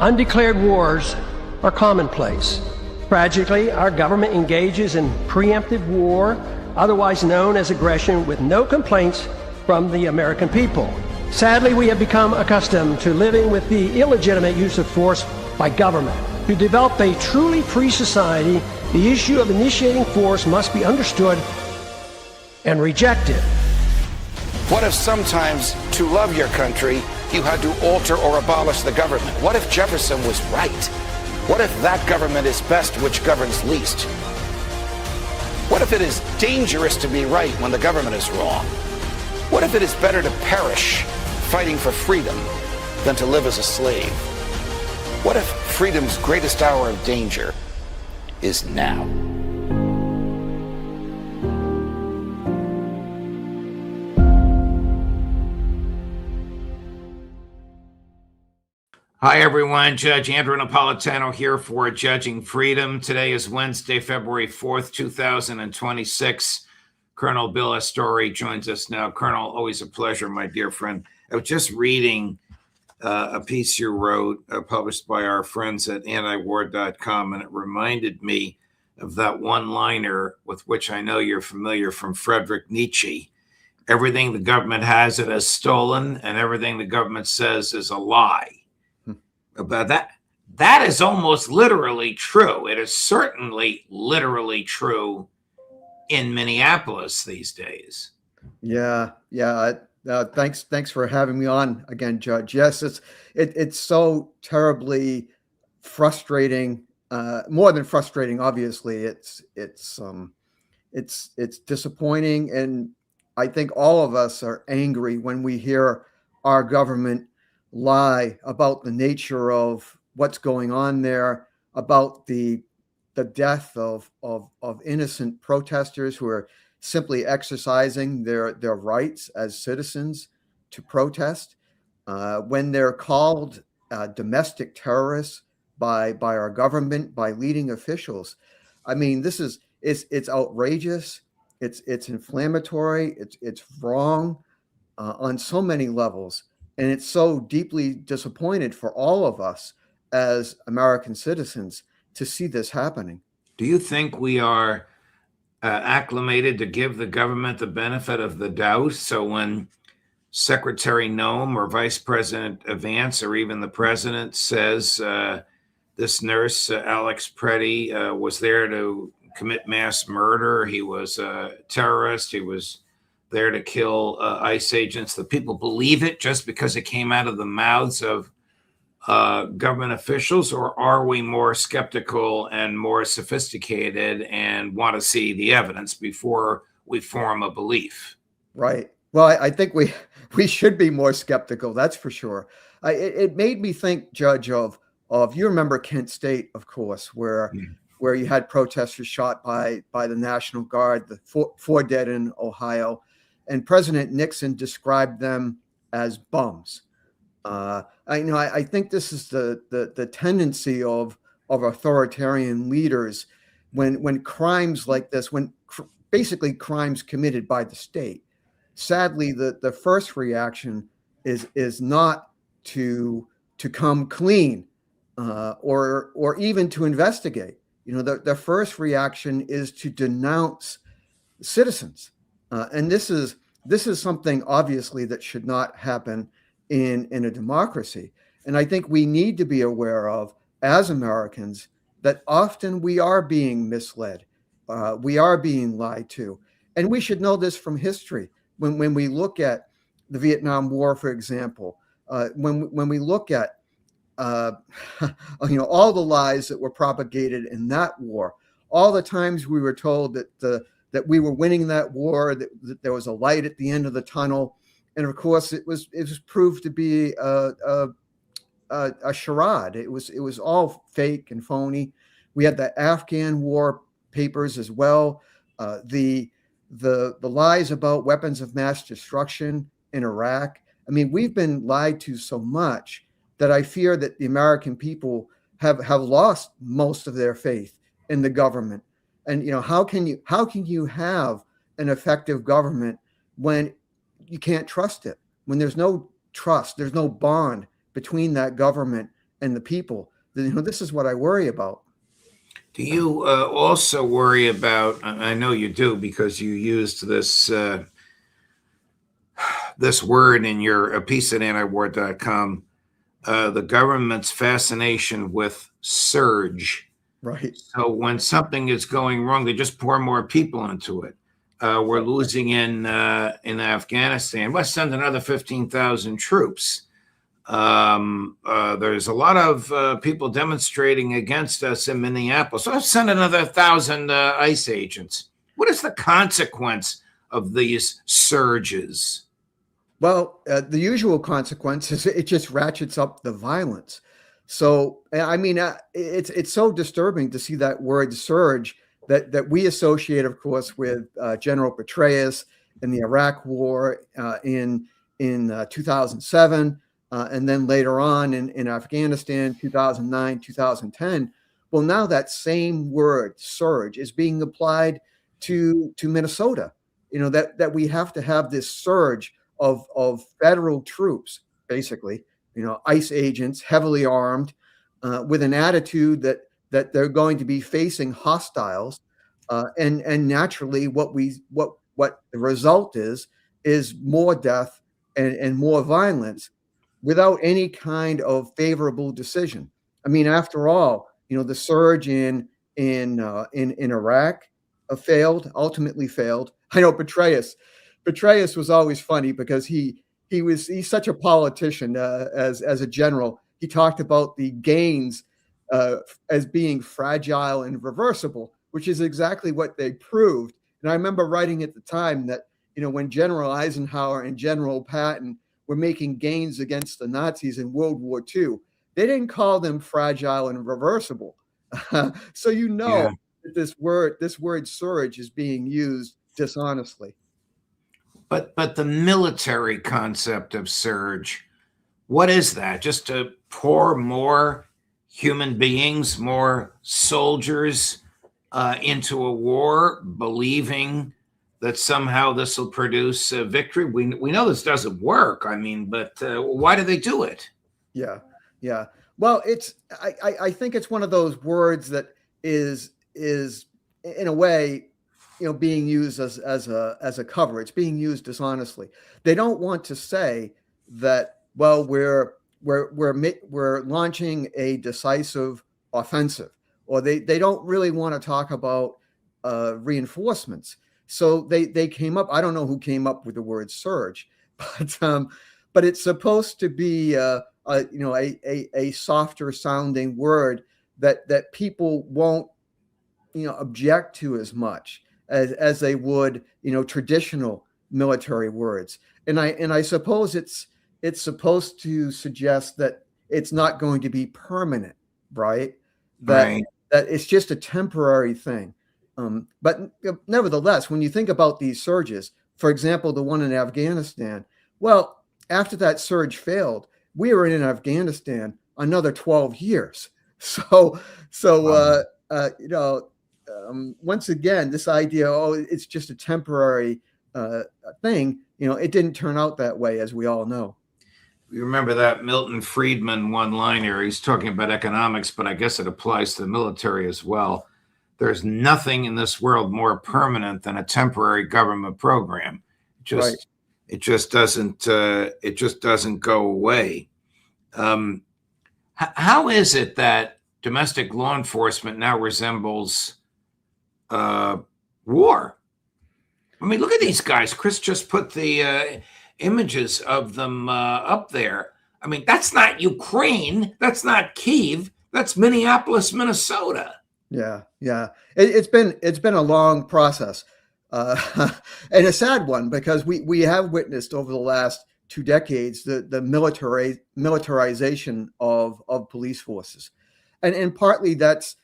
Undeclared wars are commonplace. Tragically, our government engages in preemptive war, otherwise known as aggression, with no complaints from the American people. Sadly, we have become accustomed to living with the illegitimate use of force by government. To develop a truly free society, the issue of initiating force must be understood and rejected. What if sometimes, to love your country, you had to alter or abolish the government? What if Jefferson was right? What if that government is best which governs least? What if it is dangerous to be right when the government is wrong? What if it is better to perish fighting for freedom than to live as a slave? What if freedom's greatest hour of danger is now? Hi, everyone. Judge Andrew Napolitano here for Judging Freedom. Today is Wednesday, February 4th, 2026. Colonel Bill Astore joins us now. Colonel, always a pleasure, my dear friend. I was just reading a piece you wrote published by our friends at antiwar.com, and it reminded me of that one-liner with which I know you're familiar from Friedrich Nietzsche. Everything the government has it as stolen, and everything the government says is a lie. About that is almost literally true. It is certainly literally true in Minneapolis these days. Yeah. Thanks for having me on again, Judge. Yes, it's so terribly frustrating. More than frustrating, obviously. It's disappointing, and I think all of us are angry when we hear our government lie about the nature of what's going on there, about the death of innocent protesters who are simply exercising their rights as citizens to protest, when they're called domestic terrorists by our government, by leading officials. I mean, it's outrageous. It's inflammatory. It's wrong on so many levels. And it's so deeply disappointed for all of us as American citizens to see this happening. Do you think we are acclimated to give the government the benefit of the doubt? So when Secretary Noem or Vice President Vance or even the president says this nurse, Alex Preddy, was there to commit mass murder, he was a terrorist, he was there to kill ICE agents, the people believe it just because it came out of the mouths of government officials? Or are we more skeptical and more sophisticated and want to see the evidence before we form a belief? Right. Well, I think we should be more skeptical, that's for sure. It made me think, Judge, of you remember Kent State, of course, where you had protesters shot by the National Guard, the four dead in Ohio. And President Nixon described them as bums. I think this is the tendency of authoritarian leaders when crimes like this, when basically crimes committed by the state. Sadly, the first reaction is not to come clean or even to investigate. The first reaction is to denounce citizens. And this is something obviously that should not happen in a democracy. And I think we need to be aware of, as Americans, that often we are being misled. We are being lied to. And we should know this from history. When we look at the Vietnam War, for example, when we look at all the lies that were propagated in that war, all the times we were told that we were winning that war, that there was a light at the end of the tunnel. And of course, it was proved to be a charade. It was all fake and phony. We had the Afghan war papers as well. The lies about weapons of mass destruction in Iraq. I mean, we've been lied to so much that I fear that the American people have lost most of their faith in the government. And how can you have an effective government when you can't trust it? When there's no trust, there's no bond between that government and the people. This is what I worry about. Do you also worry about, I know you do because you used this word in your piece at antiwar.com, the government's fascination with surge. Right. So when something is going wrong, they just pour more people into it. We're losing in Afghanistan. Let's send another 15,000 troops. There's a lot of people demonstrating against us in Minneapolis. So let's send another 1,000 ICE agents. What is the consequence of these surges? Well, the usual consequence is it just ratchets up the violence. So, I mean, it's so disturbing to see that word surge that we associate, of course, with General Petraeus in the Iraq War in 2007, and then later on in Afghanistan, 2009, 2010. Well, now that same word surge is being applied to Minnesota. That we have to have this surge of federal troops, basically, ICE agents, heavily armed, with an attitude that they're going to be facing hostiles, and naturally, what the result is more death and more violence, without any kind of favorable decision. I mean, after all, the surge in Iraq ultimately failed. I know Petraeus was always funny because he's such a politician, as a general. He talked about the gains as being fragile and reversible, which is exactly what they proved. And I remember writing at the time that when General Eisenhower and General Patton were making gains against the Nazis in World War II, they didn't call them fragile and reversible. So Yeah. that this word surge is being used dishonestly. But the military concept of surge, what is that? Just to pour more human beings, more soldiers into a war, believing that somehow this will produce a victory? We know this doesn't work. I mean, but why do they do it? Yeah, yeah. Well, I think it's one of those words that is in a way, being used as a cover. It's being used dishonestly. They don't want to say that, well, we're launching a decisive offensive, or they don't really want to talk about reinforcements. So they came up. I don't know who came up with the word surge, but it's supposed to be a softer sounding word that people won't object to as much as they would traditional military words. And I suppose it's supposed to suggest that it's not going to be permanent, right? Right. That it's just a temporary thing. But nevertheless, when you think about these surges, for example, the one in Afghanistan, well, after that surge failed, we were in Afghanistan another 12 years. So once again, this idea, it's just a temporary thing, it didn't turn out that way, as we all know. You remember that Milton Friedman one-liner? He's talking about economics, but I guess it applies to the military as well. There's nothing in this world more permanent than a temporary government program. It just doesn't go away. How is it that domestic law enforcement now resembles war? I mean, look at these guys. Chris just put the images of them up there. I mean, that's not Ukraine. That's not Kyiv. That's Minneapolis, Minnesota. Yeah. It's been a long process, and a sad one, because we have witnessed over the last 2 decades the militarization of police forces, and partly that's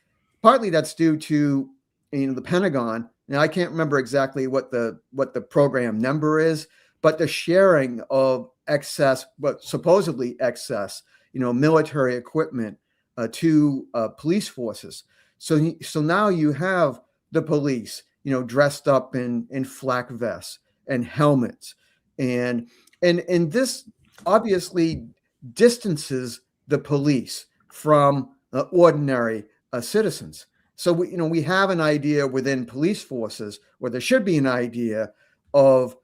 due to the Pentagon. Now, I can't remember exactly what the program number is, but the sharing of excess, but supposedly excess, military equipment to police forces. So now you have the police, dressed up in flak vests and helmets, and this obviously distances the police from ordinary citizens. So we have an idea within police forces, or there should be an idea of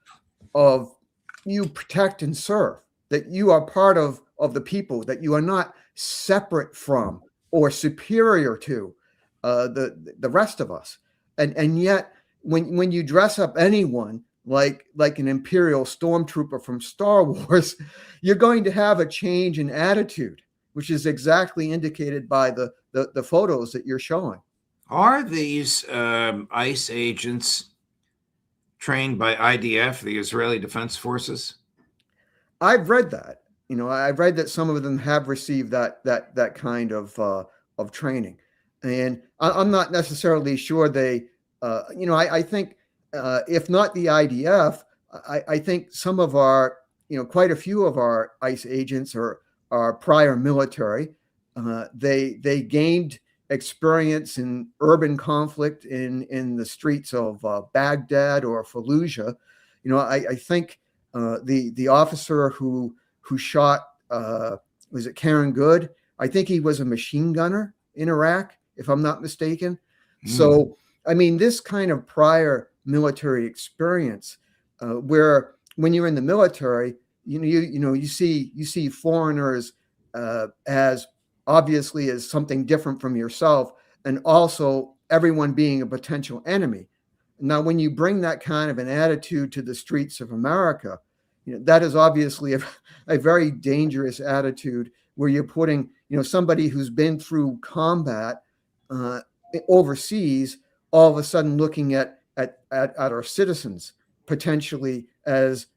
you protect and serve, that you are part of the people, that you are not separate from or superior to the rest of us. And yet, when you dress up anyone like an Imperial stormtrooper from Star Wars, you're going to have a change in attitude, which is exactly indicated by the photos that you're showing. Are these ICE agents trained by IDF, the Israeli Defense Forces? I've read that. I've read that some of them have received that kind of training, and I'm not necessarily sure they. I think if not the IDF, I think some of our, quite a few of our ICE agents are prior military. They gained experience in urban conflict in the streets of Baghdad or Fallujah. I think the officer who shot was it Karen Good? I think he was a machine gunner in Iraq, if I'm not mistaken. So I mean, this kind of prior military experience, where when you're in the military, you see foreigners as obviously as something different from yourself, and also everyone being a potential enemy. Now, when you bring that kind of an attitude to the streets of America, that is obviously a very dangerous attitude, where you're putting, somebody who's been through combat overseas, all of a sudden looking at our citizens potentially as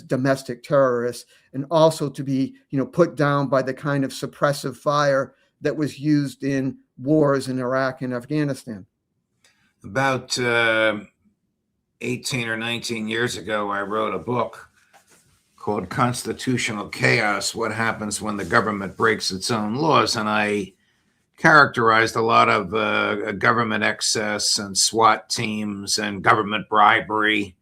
domestic terrorists, and also to be put down by the kind of suppressive fire that was used in wars in Iraq and Afghanistan. About 18 or 19 years ago, I wrote a book called Constitutional Chaos: What Happens When the Government Breaks Its Own Laws, and I characterized a lot of government excess and SWAT teams and government bribery.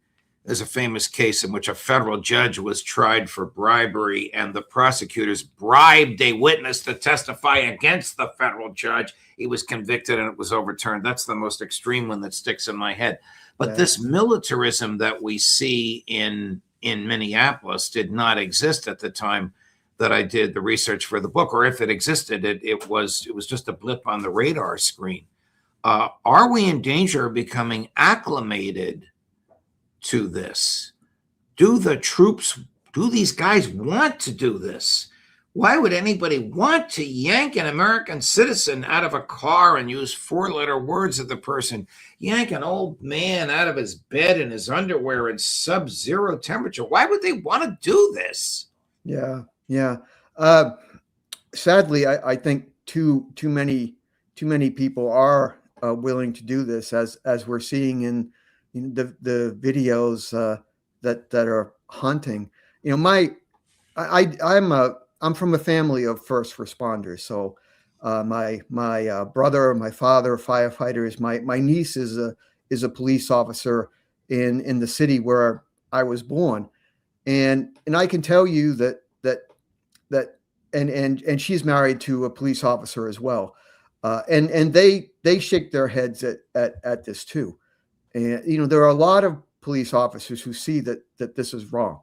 There's a famous case in which a federal judge was tried for bribery, and the prosecutors bribed a witness to testify against the federal judge. He was convicted and it was overturned. That's the most extreme one that sticks in my head. But this militarism that we see in Minneapolis did not exist at the time that I did the research for the book, or if it existed, it was just a blip on the radar screen. Are we in danger of becoming acclimated to this? Do these guys want to do this? Why would anybody want to yank an American citizen out of a car and use 4-letter words at the person? Yank an old man out of his bed in his underwear in sub-zero temperature. Why would they want to do this? Yeah. Sadly, I think too many people are willing to do this, as we're seeing in the videos that are haunting. I'm from a family of first responders. So my brother, my father, firefighters. My niece is a police officer in the city where I was born, and I can tell you that and she's married to a police officer as well, and they shake their heads at this too. And there are a lot of police officers who see that this is wrong,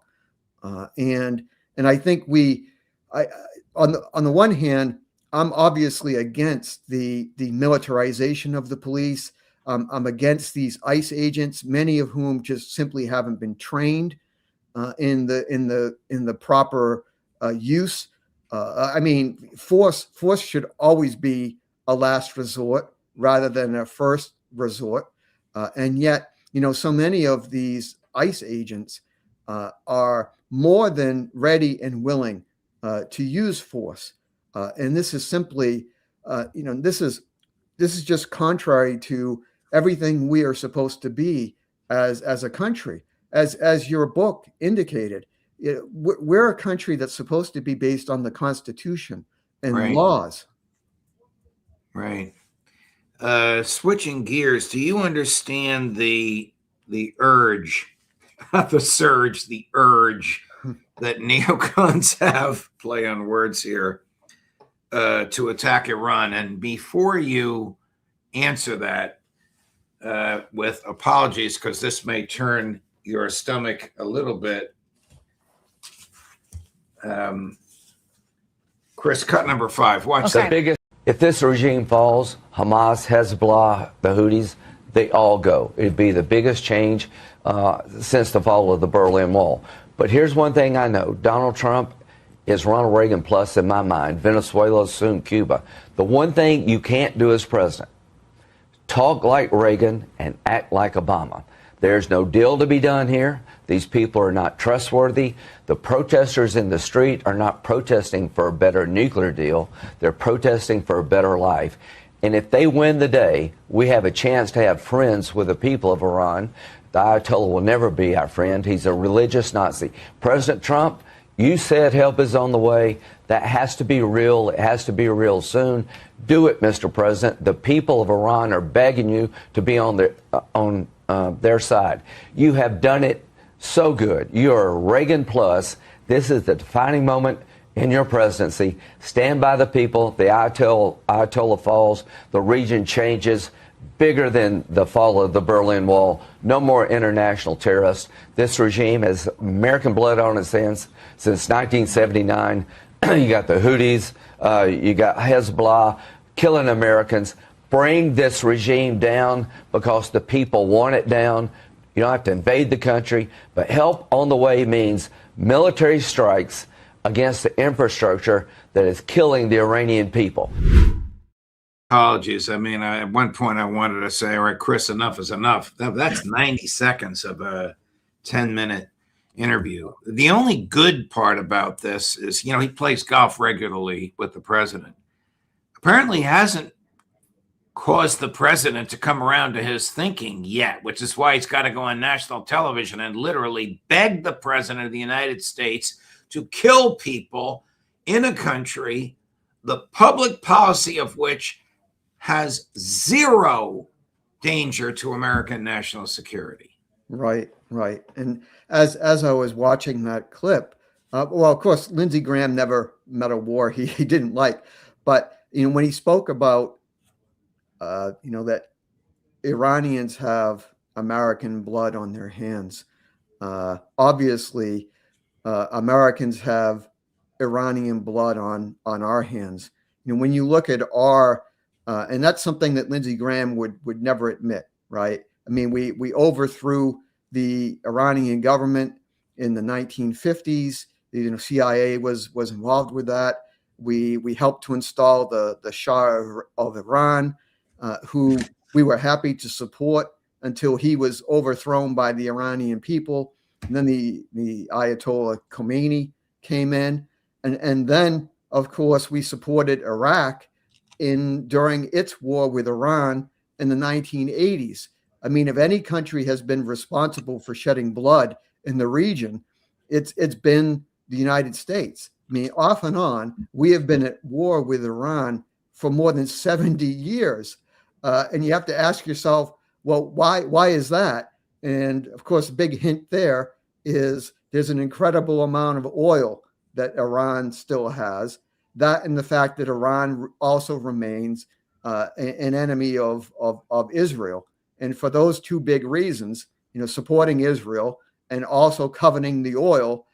and I think on the one hand, I'm obviously against the militarization of the police. I'm against these ICE agents, many of whom just simply haven't been trained in the proper use. I mean, force should always be a last resort rather than a first resort. And yet, so many of these ICE agents are more than ready and willing to use force. And this is simply, this is just contrary to everything we are supposed to be as a country. As your book indicated, we're a country that's supposed to be based on the Constitution and laws. Right. Switching gears, do you understand the urge, the surge, the urge that neocons have, play on words here, to attack Iran. And before you answer that, with apologies, because this may turn your stomach a little bit, Chris, cut number 5. Watch Okay. that. Biggest, if this regime falls, Hamas, Hezbollah, the Houthis, they all go. It'd be the biggest change since the fall of the Berlin Wall. But here's one thing I know. Donald Trump is Ronald Reagan plus in my mind. Venezuela, soon Cuba. The one thing you can't do as president, talk like Reagan and act like Obama. There's no deal to be done here. These people are not trustworthy. The protesters in the street are not protesting for a better nuclear deal. They're protesting for a better life. And if they win the day, we have a chance to have friends with the people of Iran. The Ayatollah will never be our friend. He's a religious Nazi. President Trump, you said help is on the way. That has to be real. It has to be real soon. Do it, Mr. President. The people of Iran are begging you to be on their side. You have done it so good. You are Reagan plus. This is the defining moment in your presidency. Stand by the people. The Ayatollah falls. The region changes. Bigger than the fall of the Berlin Wall. No more international terrorists. This regime has American blood on its hands since 1979. You got the Houthis, you got Hezbollah killing Americans. Bring this regime down because the people want it down. You don't have to invade the country, but help on the way means military strikes against the infrastructure that is killing the Iranian people. Apologies. I mean, at one point I wanted to say, all right, Chris, enough is enough. That's 90 seconds of a 10-minute interview. The only good part about this is, he plays golf regularly with the president. Apparently hasn't caused the president to come around to his thinking yet, which is why he's got to go on national television and literally beg the president of the United States to kill people in a country, the public policy of which has zero danger to American national security. Right. And as I was watching that clip, well, of course, Lindsey Graham never met a war he didn't like, but when he spoke about that Iranians have American blood on their hands, obviously Americans have Iranian blood on our hands. When you look at our and that's something that Lindsey Graham would never admit, right? I mean, we overthrew the Iranian government in the 1950s. The CIA was involved with that. We helped to install the Shah of Iran, who we were happy to support until he was overthrown by the Iranian people. And then the Ayatollah Khomeini came in, and then of course we supported Iraq during its war with Iran in the 1980s. I mean, if any country has been responsible for shedding blood in the region, it's been the United States. I mean, off and on, we have been at war with Iran for more than 70 years. And you have to ask yourself, well, why is that? And of course, a big hint there is there's an incredible amount of oil that Iran still has. That and the fact that Iran also remains an enemy of Israel. And for those two big reasons, supporting Israel and also coveting the oil,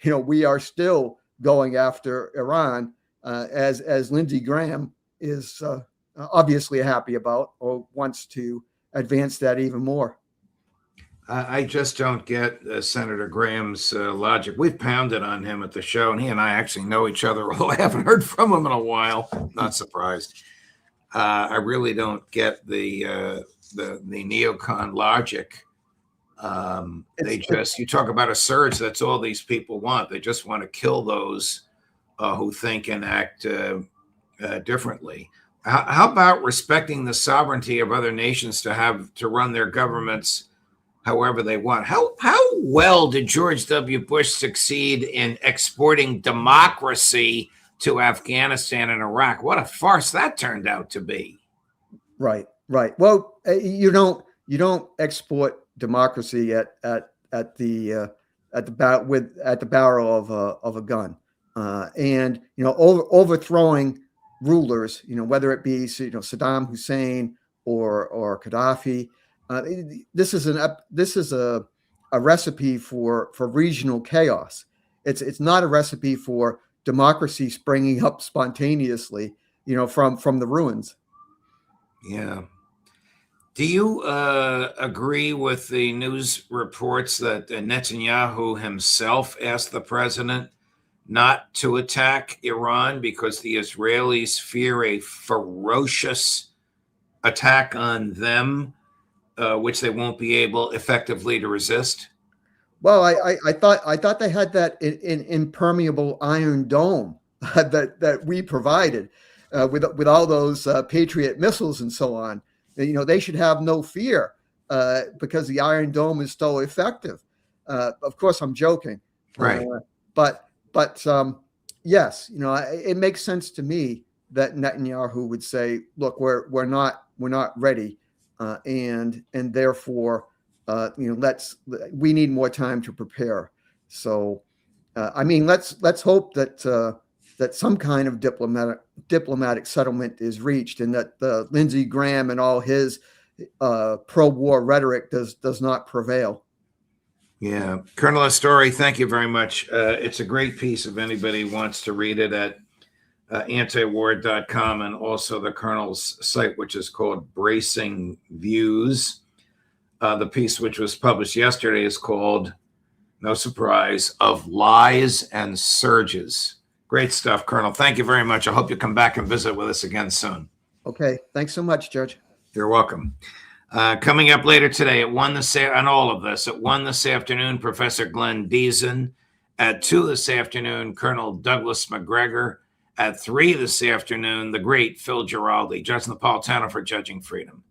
we are still going after Iran, as Lindsey Graham is obviously happy about or wants to advance that even more. I just don't get Senator Graham's logic. We've pounded on him at the show, and he and I actually know each other, although I haven't heard from him in a while. Not surprised. I really don't get the neocon logic. You talk about a surge. That's all these people want. They just want to kill those who think and act differently. How about respecting the sovereignty of other nations to run their governments however they want? How well did George W. Bush succeed in exporting democracy to Afghanistan and Iraq? What a farce that turned out to be. Right. Well, you don't export democracy at the barrel of a gun. and overthrowing rulers, whether it be Saddam Hussein or Gaddafi. This is a recipe for regional chaos. It's not a recipe for democracy springing up spontaneously, from the ruins. Yeah. Do you agree with the news reports that Netanyahu himself asked the president not to attack Iran because the Israelis fear a ferocious attack on them, which they won't be able effectively to resist? Well, I thought they had that in impermeable iron dome that we provided with all those Patriot missiles and so on. They should have no fear because the Iron Dome is so effective. Of course, I'm joking, Right? But yes, it makes sense to me that Netanyahu would say, "Look, we're not ready, and therefore, we need more time to prepare." So, let's hope that some kind of diplomatic settlement is reached, and that Lindsey Graham and all his pro-war rhetoric does not prevail. Yeah. Colonel Astore, thank you very much. It's a great piece if anybody wants to read it at antiwar.com, and also the Colonel's site, which is called Bracing Views. The piece, which was published yesterday, is called, no surprise, Of Lies and Surges. Great stuff, Colonel. Thank you very much. I hope you come back and visit with us again soon. Okay. Thanks so much, Judge. You're welcome. Coming up later today at 1 on all of this, at 1 this afternoon, Professor Glenn Deason. At 2 this afternoon, Colonel Douglas McGregor. At 3 this afternoon, the great Phil Giraldi, Judge Napolitano for Judging Freedom.